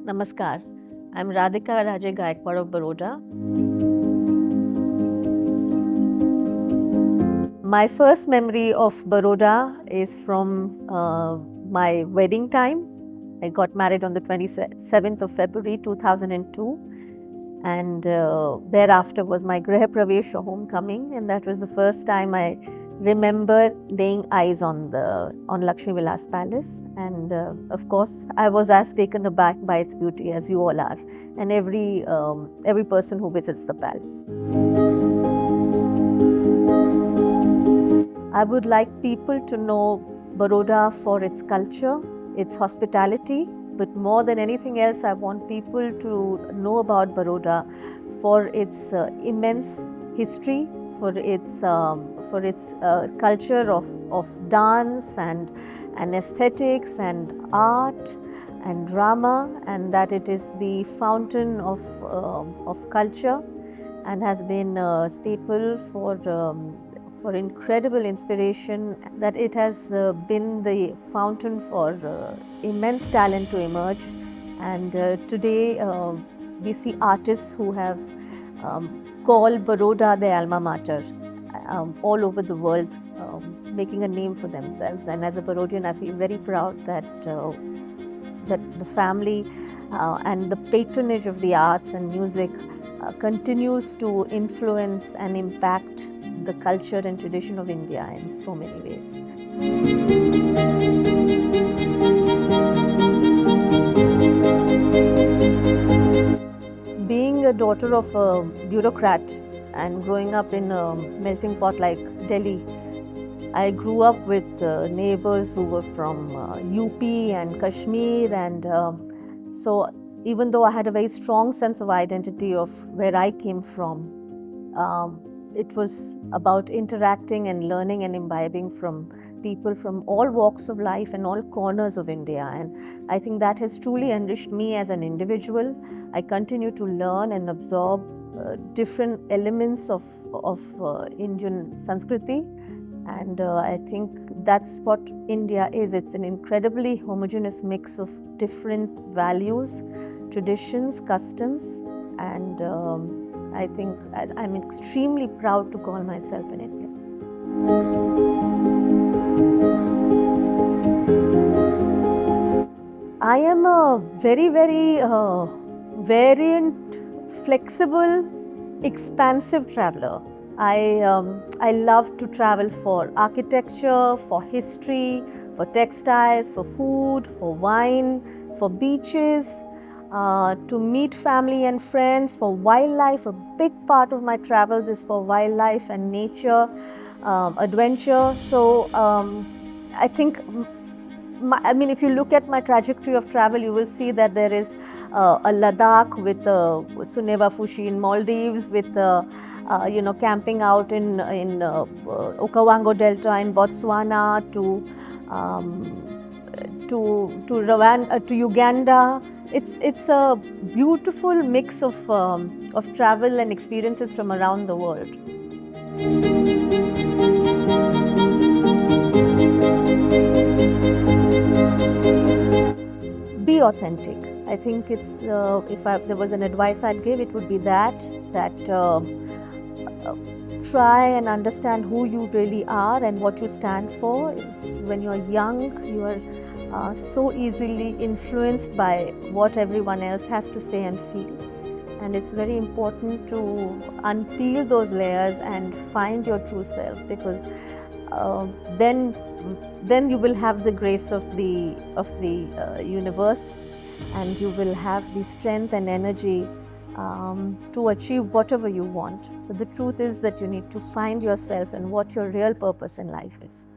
Namaskar. I'm Radhika Rajay Gaikwad of Baroda. My first memory of Baroda is from my wedding time. I got married on the 27th of February 2002, and thereafter was my Griha Pravesh or homecoming, and that was the first time I remember laying eyes on Lakshmi Vilas Palace. And of course, I was as taken aback by its beauty as you all are, and every person who visits the palace. I would like people to know Baroda for its culture, its hospitality, but more than anything else, I want people to know about Baroda for its immense history, for its culture of dance and aesthetics and art and drama, and that it is the fountain of culture and has been a staple for incredible inspiration, that it has been the fountain for immense talent to emerge. And today we see artists who have called Baroda their alma mater all over the world, making a name for themselves. And as a Barodian, I feel very proud that the family and the patronage of the arts and music continues to influence and impact the culture and tradition of India in so many ways. Being a daughter of a bureaucrat and growing up in a melting pot like Delhi, I grew up with neighbors who were from UP and Kashmir, and so even though I had a very strong sense of identity of where I came from, it was about interacting and learning and imbibing from people from all walks of life and all corners of India. And I think that has truly enriched me as an individual. I continue to learn and absorb different elements of Indian Sanskriti. And I think that's what India is. It's an incredibly homogeneous mix of different values, traditions, customs, and I think I'm extremely proud to call myself an Indian. I am a very, very variant, flexible, expansive traveler. I love to travel for architecture, for history, for textiles, for food, for wine, for beaches, to meet family and friends, for wildlife. A big part of my travels is for wildlife and nature, adventure. So I think, if you look at my trajectory of travel, you will see that there is a Ladakh with Suneva Fushi in Maldives, with camping out in Okavango Delta in Botswana, to Uganda. It's a beautiful mix of travel and experiences from around the world. Be authentic. I think it's if there was an advice I'd give, it would be that try and understand who you really are and what you stand for. When you're young, you are so easily influenced by what everyone else has to say and feel. And it's very important to unpeel those layers and find your true self, because then you will have the grace of the universe, and you will have the strength and energy to achieve whatever you want. But the truth is that you need to find yourself and what your real purpose in life is.